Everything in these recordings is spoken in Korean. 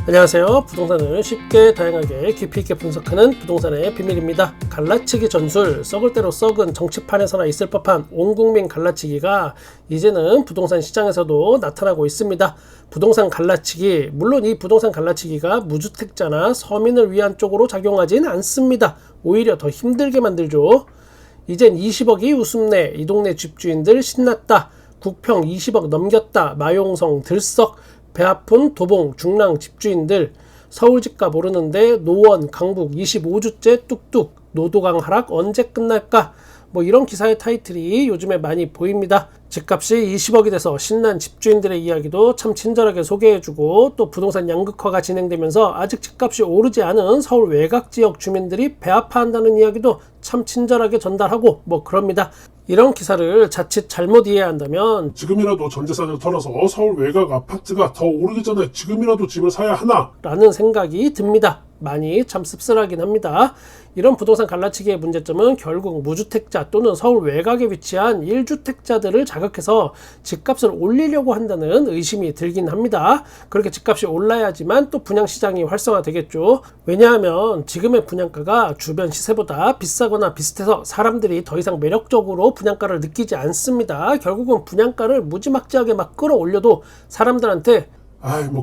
안녕하세요. 부동산을 쉽게 다양하게 깊이 있게 분석하는 부동산의 비밀입니다. 갈라치기 전술, 썩을 대로 썩은 정치판에서나 있을 법한 온국민 갈라치기가 이제는 부동산 시장에서도 나타나고 있습니다. 부동산 갈라치기, 물론 이 부동산 갈라치기가 무주택자나 서민을 위한 쪽으로 작용하진 않습니다. 오히려 더 힘들게 만들죠. 이젠 20억이 웃음내, 이 동네 집주인들 신났다, 국평 20억 넘겼다, 마용성 들썩, 배아픈 도봉 중랑 집주인들, 서울 집값 오르는데 노원 강북 25주째 뚝뚝, 노도강 하락 언제 끝날까? 이런 기사의 타이틀이 요즘에 많이 보입니다. 집값이 20억이 돼서 신난 집주인들의 이야기도 참 친절하게 소개해주고, 또 부동산 양극화가 진행되면서 아직 집값이 오르지 않은 서울 외곽 지역 주민들이 배아파한다는 이야기도 참 친절하게 전달하고 그럽니다. 이런 기사를 자칫 잘못 이해한다면 지금이라도 전재산을 털어서 서울 외곽 아파트가 더 오르기 전에 지금이라도 집을 사야 하나? 라는 생각이 듭니다. 많이 참 씁쓸하긴 합니다. 이런 부동산 갈라치기의 문제점은 결국 무주택자 또는 서울 외곽에 위치한 1주택자들을 자극해서 집값을 올리려고 한다는 의심이 들긴 합니다. 그렇게 집값이 올라야지만 또 분양시장이 활성화되겠죠. 왜냐하면 지금의 분양가가 주변 시세보다 비싸거나 비슷해서 사람들이 더 이상 매력적으로 분양가를 느끼지 않습니다. 결국은 분양가를 무지막지하게 막 끌어올려도 사람들한테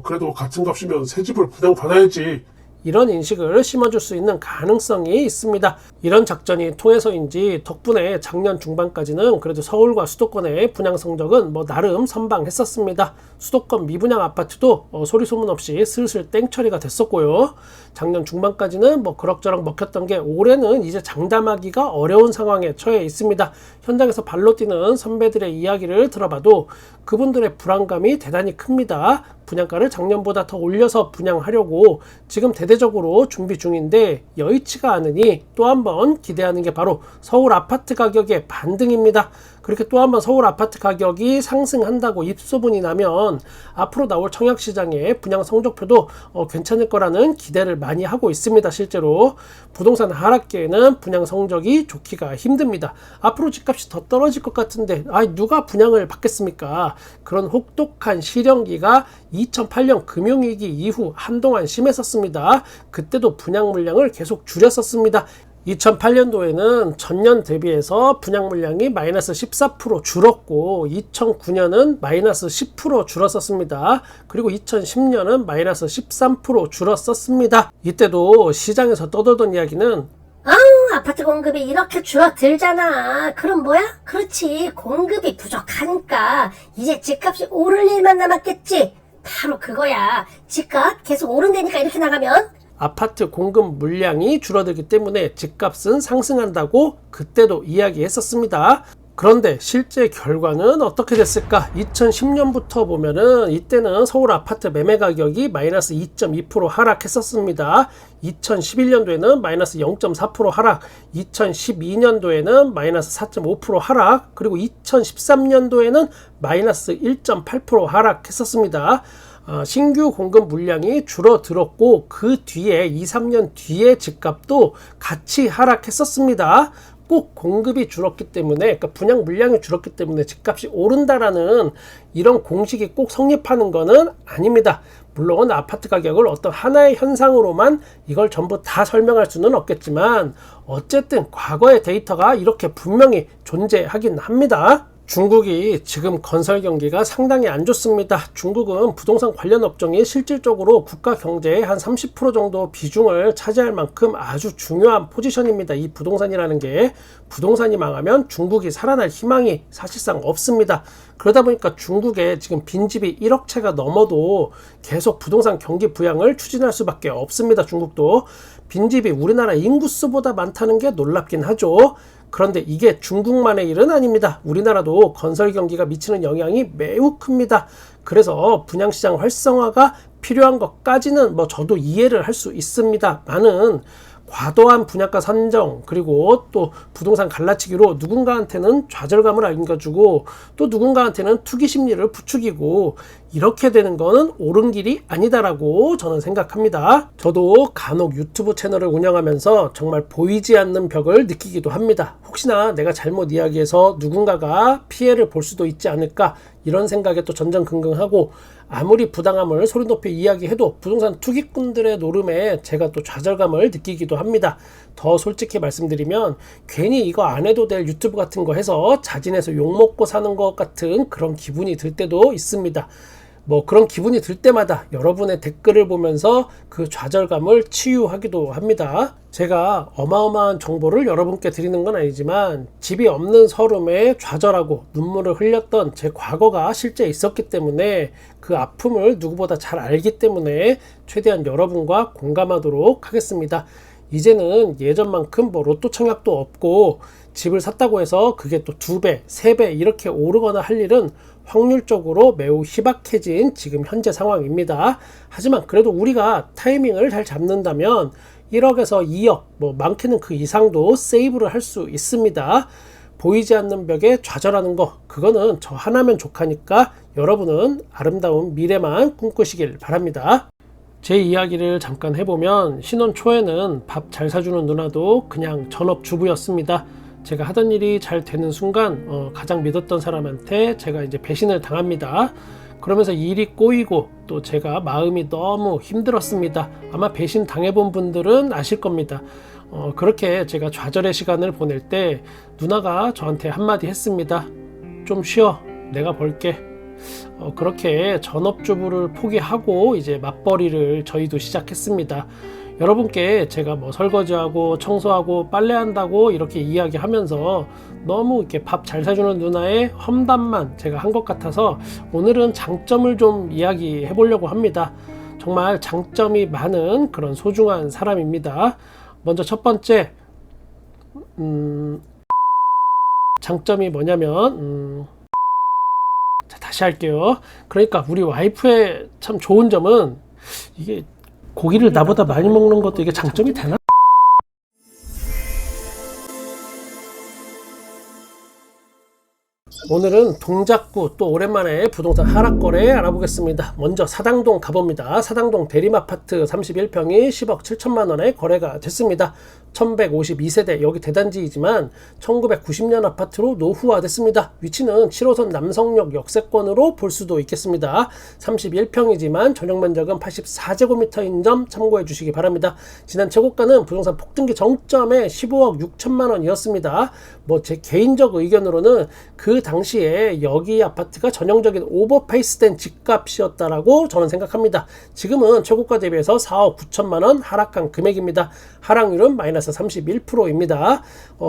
그래도 같은 값이면 새 집을 분양받아야지, 이런 인식을 심어줄 수 있는 가능성이 있습니다. 이런 작전이 통해서인지 덕분에 작년 중반까지는 그래도 서울과 수도권의 분양 성적은 나름 선방했었습니다. 수도권 미분양 아파트도 소리 소문 없이 슬슬 땡처리가 됐었고요. 작년 중반까지는 그럭저럭 먹혔던 게 올해는 이제 장담하기가 어려운 상황에 처해 있습니다. 현장에서 발로 뛰는 선배들의 이야기를 들어봐도 그분들의 불안감이 대단히 큽니다. 분양가를 작년보다 더 올려서 분양하려고 지금 대대적으로 준비 중인데 여의치가 않으니 또 한 번 기대하는 게 바로 서울 아파트 가격의 반등입니다. 그렇게 또 한 번 서울 아파트 가격이 상승한다고 입소문이 나면 앞으로 나올 청약시장의 분양 성적표도 괜찮을 거라는 기대를 많이 하고 있습니다. 실제로 부동산 하락기에는 분양 성적이 좋기가 힘듭니다. 앞으로 집값이 더 떨어질 것 같은데 누가 분양을 받겠습니까? 그런 혹독한 시련기가 2008년 금융위기 이후 한동안 심했었습니다. 그때도 분양 물량을 계속 줄였었습니다. 2008년도에는 전년 대비해서 분양 물량이 마이너스 14% 줄었고 2009년은 마이너스 10% 줄었었습니다. 그리고 2010년은 마이너스 13% 줄었었습니다. 이때도 시장에서 떠돌던 이야기는 아파트 공급이 이렇게 줄어들잖아. 그럼 뭐야? 그렇지, 공급이 부족하니까 이제 집값이 오를 일만 남았겠지. 바로 그거야. 집값 계속 오른다니까 이렇게 나가면. 아파트 공급 물량이 줄어들기 때문에 집값은 상승한다고 그때도 이야기했었습니다. 그런데 실제 결과는 어떻게 됐을까? 2010년부터 보면은 이때는 서울 아파트 매매 가격이 마이너스 2.2% 하락했었습니다. 2011년도에는 마이너스 0.4% 하락, 2012년도에는 마이너스 4.5% 하락, 그리고 2013년도에는 마이너스 1.8% 하락했었습니다. 신규 공급 물량이 줄어들었고 그 뒤에 2-3년 뒤에 집값도 같이 하락했었습니다. 꼭 공급이 줄었기 때문에, 그러니까 분양 물량이 줄었기 때문에 집값이 오른다라는 이런 공식이 꼭 성립하는 것은 아닙니다. 물론 아파트 가격을 어떤 하나의 현상으로만 이걸 전부 다 설명할 수는 없겠지만 어쨌든 과거의 데이터가 이렇게 분명히 존재하긴 합니다. 중국이 지금 건설 경기가 상당히 안 좋습니다. 중국은 부동산 관련 업종이 실질적으로 국가 경제의 한 30% 정도 비중을 차지할 만큼 아주 중요한 포지션입니다. 이 부동산이라는 게, 부동산이 망하면 중국이 살아날 희망이 사실상 없습니다. 그러다 보니까 중국에 지금 빈집이 1억 채가 넘어도 계속 부동산 경기 부양을 추진할 수밖에 없습니다. 중국도 빈집이 우리나라 인구수보다 많다는 게 놀랍긴 하죠. 그런데 이게 중국만의 일은 아닙니다. 우리나라도 건설 경기가 미치는 영향이 매우 큽니다. 그래서 분양시장 활성화가 필요한 것까지는 저도 이해를 할 수 있습니다. 많은 과도한 분양가 산정, 그리고 또 부동산 갈라치기로 누군가한테는 좌절감을 안겨주고 또 누군가한테는 투기 심리를 부추기고, 이렇게 되는 거는 옳은 길이 아니다라고 저는 생각합니다. 저도 간혹 유튜브 채널을 운영하면서 정말 보이지 않는 벽을 느끼기도 합니다. 혹시나 내가 잘못 이야기해서 누군가가 피해를 볼 수도 있지 않을까, 이런 생각에 또 전전긍긍하고, 아무리 부당함을 소리 높여 이야기해도 부동산 투기꾼들의 노름에 제가 또 좌절감을 느끼기도 합니다. 더 솔직히 말씀드리면 괜히 이거 안 해도 될 유튜브 같은 거 해서 자진해서 욕먹고 사는 것 같은 그런 기분이 들 때도 있습니다. 뭐 그런 기분이 들 때마다 여러분의 댓글을 보면서 그 좌절감을 치유하기도 합니다. 제가 어마어마한 정보를 여러분께 드리는 건 아니지만 집이 없는 서름에 좌절하고 눈물을 흘렸던 제 과거가 실제 있었기 때문에 그 아픔을 누구보다 잘 알기 때문에 최대한 여러분과 공감하도록 하겠습니다. 이제는 예전만큼 뭐 로또 청약도 없고 집을 샀다고 해서 그게 또 2배, 3배 이렇게 오르거나 할 일은 확률적으로 매우 희박해진 지금 현재 상황입니다. 하지만 그래도 우리가 타이밍을 잘 잡는다면 1억에서 2억, 뭐 많게는 그 이상도 세이브를 할 수 있습니다. 보이지 않는 벽에 좌절하는 거, 그거는 저 하나면 족하니까 여러분은 아름다운 미래만 꿈꾸시길 바랍니다. 제 이야기를 잠깐 해보면 신혼 초에는 밥 잘 사주는 누나도 그냥 전업주부였습니다. 제가 하던 일이 잘 되는 순간 가장 믿었던 사람한테 제가 이제 배신을 당합니다. 그러면서 일이 꼬이고 또 제가 마음이 너무 힘들었습니다. 아마 배신 당해본 분들은 아실 겁니다. 그렇게 제가 좌절의 시간을 보낼 때 누나가 저한테 한마디 했습니다. 좀 쉬어, 내가 벌게. 그렇게 전업주부를 포기하고 이제 맞벌이를 저희도 시작했습니다. 여러분께 제가 뭐 설거지하고 청소하고 빨래한다고 이렇게 이야기하면서 너무 이렇게 밥 잘 사주는 누나의 험담만 제가 한 것 같아서 오늘은 장점을 좀 이야기해 보려고 합니다. 정말 장점이 많은 그런 소중한 사람입니다. 먼저 첫 번째 장점이 뭐냐면 자, 다시 할게요. 그러니까 우리 와이프의 참 좋은 점은 이게 고기를 나보다 많이 먹는 것도 이게 장점이 되나? 오늘은 동작구 또 오랜만에 부동산 하락거래 알아보겠습니다. 먼저 사당동 가봅니다. 사당동 대림아파트 31평이 10억 7천만원에 거래가 됐습니다. 1152세대, 여기 대단지이지만 1990년 아파트로 노후화됐습니다. 위치는 7호선 남성역 역세권으로 볼 수도 있겠습니다. 31평이지만 전용 면적은 84제곱미터인 점 참고해 주시기 바랍니다. 지난 최고가는 부동산 폭등기 정점에 15억 6천만원이었습니다. 뭐 제 개인적 의견으로는 그 당시에 여기 아파트가 전형적인 오버페이스된 집값이었다라고 저는 생각합니다. 지금은 최고가 대비해서 4억 9천만원 하락한 금액입니다. 하락률은 마이너스 31%입니다.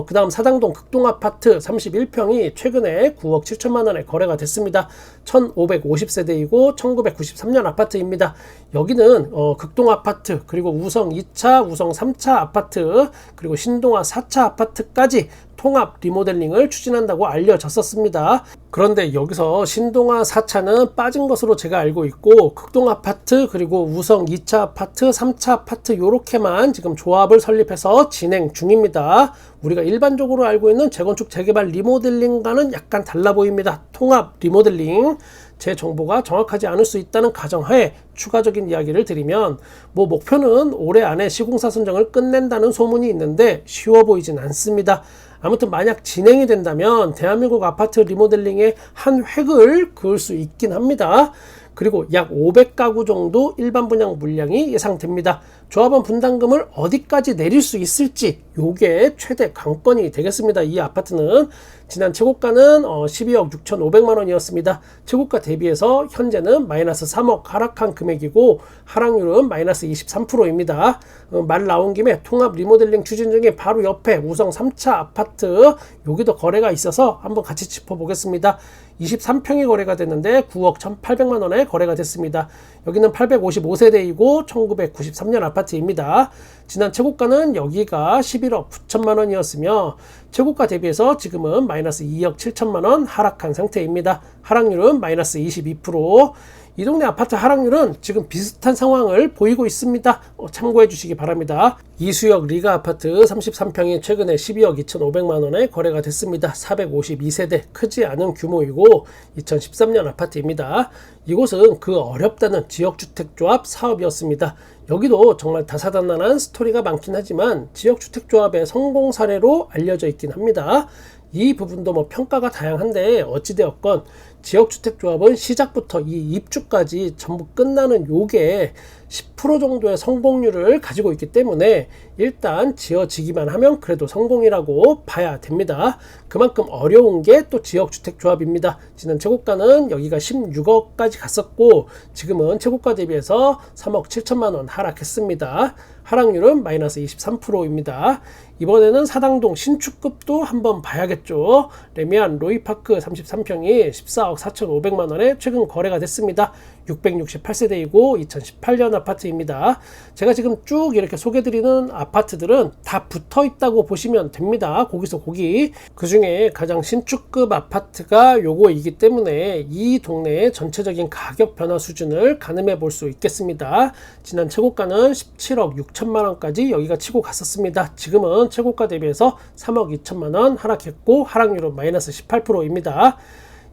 그 다음 사당동 극동아파트 31평이 최근에 9억 7천만원에 거래가 됐습니다. 1550세대이고 1993년 아파트입니다. 여기는 극동아파트 그리고 우성 2차, 우성 3차 아파트 그리고 신동아 4차 아파트까지 통합 리모델링을 추진한다고 알려졌었습니다. 그런데 여기서 신동아 4차는 빠진 것으로 제가 알고 있고 극동아파트 그리고 우성 2차 아파트, 3차 아파트 요렇게만 지금 조합을 설립해서 진행 중입니다. 우리가 일반적으로 알고 있는 재건축 재개발 리모델링과는 약간 달라 보입니다. 통합 리모델링. 제 정보가 정확하지 않을 수 있다는 가정하에 추가적인 이야기를 드리면 뭐 목표는 올해 안에 시공사 선정을 끝낸다는 소문이 있는데 쉬워 보이진 않습니다. 아무튼 만약 진행이 된다면 대한민국 아파트 리모델링의 한 획을 그을 수 있긴 합니다. 그리고 약 500가구 정도 일반 분양 물량이 예상됩니다. 조합원 분담금을 어디까지 내릴 수 있을지 요게 최대 관건이 되겠습니다. 이 아파트는 지난 최고가는 12억 6,500만원이었습니다. 최고가 대비해서 현재는 마이너스 3억 하락한 금액이고 하락률은 마이너스 23%입니다. 말 나온 김에 통합 리모델링 추진 중에 바로 옆에 우성 3차 아파트 여기도 거래가 있어서 한번 같이 짚어보겠습니다. 23평이 거래가 됐는데 9억 1,800만원에 거래가 됐습니다. 여기는 855세대이고 1993년 아파트입니다. 지난 최고가는 여기가 11억 9천만원이었으며 최고가 대비해서 지금은 마이너스 2억 7천만원 하락한 상태입니다. 하락률은 마이너스 22%. 이 동네 아파트 하락률은 지금 비슷한 상황을 보이고 있습니다. 참고해 주시기 바랍니다. 이수역 리가 아파트 33평이 최근에 12억 2,500만원에 거래가 됐습니다. 452세대, 크지 않은 규모이고 2013년 아파트입니다. 이곳은 그 어렵다는 지역주택조합 사업이었습니다. 여기도 정말 다사다난한 스토리가 많긴 하지만 지역주택조합의 성공 사례로 알려져 있긴 합니다. 이 부분도 뭐 평가가 다양한데 어찌되었건 지역주택조합은 시작부터 이 입주까지 전부 끝나는 요게 10% 정도의 성공률을 가지고 있기 때문에 일단 지어지기만 하면 그래도 성공이라고 봐야 됩니다. 그만큼 어려운 게 또 지역주택조합입니다. 지난 최고가는 여기가 16억까지 갔었고 지금은 최고가 대비해서 3억 7천만 원 하락했습니다. 하락률은 마이너스 23%입니다. 이번에는 사당동 신축급도 한번 봐야겠죠. 레미안 로이파크 33평이 14억 4,500만원에 최근 거래가 됐습니다. 668세대이고 2018년 아파트입니다. 제가 지금 쭉 이렇게 소개드리는 아파트들은 다 붙어 있다고 보시면 됩니다. 거기서 거기. 그 중에 가장 신축급 아파트가 요거이기 때문에 이 동네의 전체적인 가격 변화 수준을 가늠해 볼 수 있겠습니다. 지난 최고가는 17억 6천만원까지 여기가 치고 갔었습니다. 지금은 최고가 대비해서 3억 2천만원 하락했고 하락률은 마이너스 18%입니다.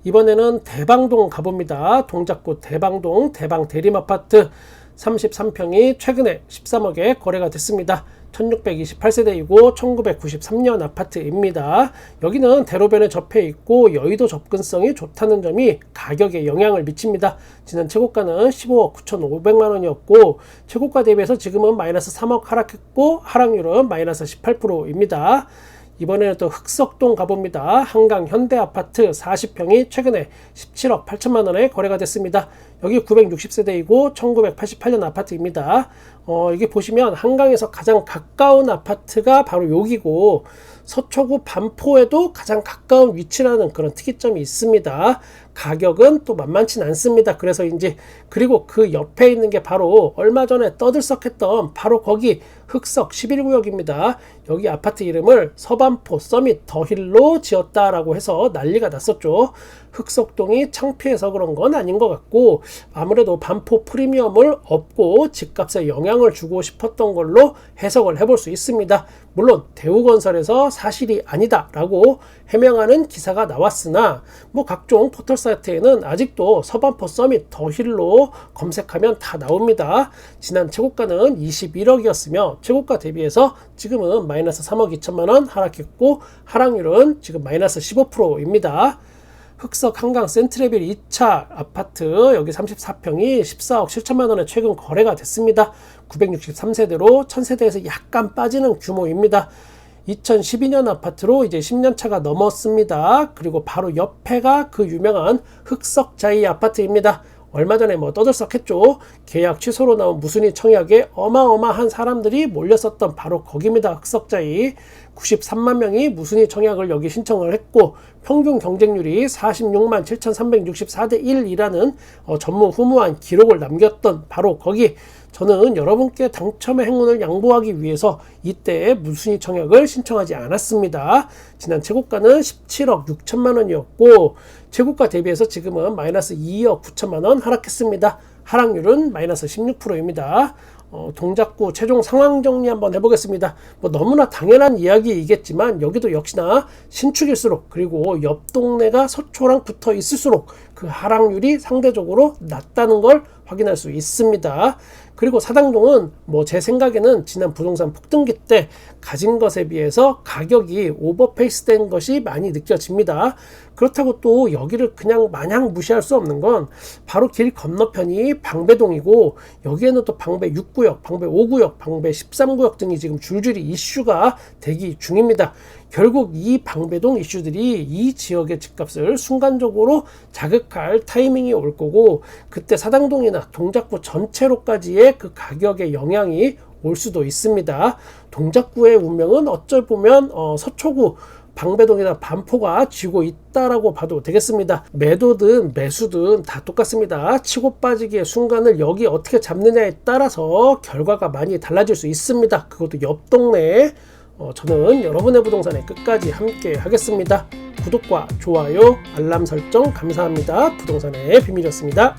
이번에는 대방동 가봅니다. 동작구 대방동 대방 대림아파트 33평이 최근에 13억에 거래가 됐습니다. 1628세대이고 1993년 아파트입니다. 여기는 대로변에 접해 있고 여의도 접근성이 좋다는 점이 가격에 영향을 미칩니다. 지난 최고가는 15억 9,500만원이었고 최고가 대비해서 지금은 마이너스 3억 하락했고 하락률은 마이너스 18%입니다. 이번에는 또 흑석동 가봅니다. 한강 현대아파트 40평이 최근에 17억 8천만원에 거래가 됐습니다. 여기 960세대이고 1988년 아파트입니다. 이게 보시면 한강에서 가장 가까운 아파트가 바로 여기고 서초구 반포에도 가장 가까운 위치라는 그런 특이점이 있습니다. 가격은 또 만만치 않습니다. 그래서인지 그리고 그 옆에 있는 게 바로 얼마 전에 떠들썩했던 바로 거기 흑석 11구역입니다. 여기 아파트 이름을 서반포 서밋 더힐로 지었다라고 해서 난리가 났었죠. 흑석동이 창피해서 그런 건 아닌 것 같고 아무래도 반포 프리미엄을 업고 집값에 영향을 주고 싶었던 걸로 해석을 해볼 수 있습니다. 물론 대우건설에서 사실이 아니다 라고 해명하는 기사가 나왔으나 뭐 각종 포털 사이트에는 아직도 서반포 서밋 더힐로 검색하면 다 나옵니다. 지난 최고가는 21억이었으며 최고가 대비해서 지금은 마이너스 3억 2천만원 하락했고 하락률은 지금 마이너스 15%입니다. 흑석 한강 센트레빌 2차 아파트 여기 34평이 14억 7천만원에 최근 거래가 됐습니다. 963세대로 1000세대에서 약간 빠지는 규모입니다. 2012년 아파트로 이제 10년차가 넘었습니다. 그리고 바로 옆에가 그 유명한 흑석자이 아파트입니다. 얼마 전에 뭐 떠들썩했죠. 계약 취소로 나온 무순위 청약에 어마어마한 사람들이 몰렸었던 바로 거기입니다. 흑석자이 93만 명이 무순위 청약을 여기 신청을 했고 평균 경쟁률이 46만 7,364대 1이라는 전무후무한 기록을 남겼던 바로 거기. 저는 여러분께 당첨의 행운을 양보하기 위해서 이때 무순위 청약을 신청하지 않았습니다. 지난 최고가는 17억 6천만 원이었고 최고가 대비해서 지금은 마이너스 2억 9천만 원 하락했습니다. 하락률은 마이너스 16%입니다. 동작구 최종 상황 정리 한번 해보겠습니다. 뭐 너무나 당연한 이야기이겠지만 여기도 역시나 신축일수록 그리고 옆 동네가 서초랑 붙어 있을수록 그 하락률이 상대적으로 낮다는 걸 확인할 수 있습니다. 그리고 사당동은 뭐 제 생각에는 지난 부동산 폭등기 때 가진 것에 비해서 가격이 오버페이스 된 것이 많이 느껴집니다. 그렇다고 또 여기를 그냥 마냥 무시할 수 없는 건 바로 길 건너편이 방배동이고 여기에는 또 방배 6구역, 방배 5구역, 방배 13구역 등이 지금 줄줄이 이슈가 대기 중입니다. 결국 이 방배동 이슈들이 이 지역의 집값을 순간적으로 자극할 타이밍이 올 거고 그때 사당동이나 동작구 전체로까지의 그 가격의 영향이 올 수도 있습니다. 동작구의 운명은 어쩔 보면 서초구 방배동이나 반포가 쥐고 있다라고 봐도 되겠습니다. 매도든 매수든 다 똑같습니다. 치고 빠지기의 순간을 여기 어떻게 잡느냐에 따라서 결과가 많이 달라질 수 있습니다. 그것도 옆 동네에 저는 여러분의 부동산에 끝까지 함께 하겠습니다. 구독과 좋아요, 알람 설정 감사합니다. 부동산의 비밀이었습니다.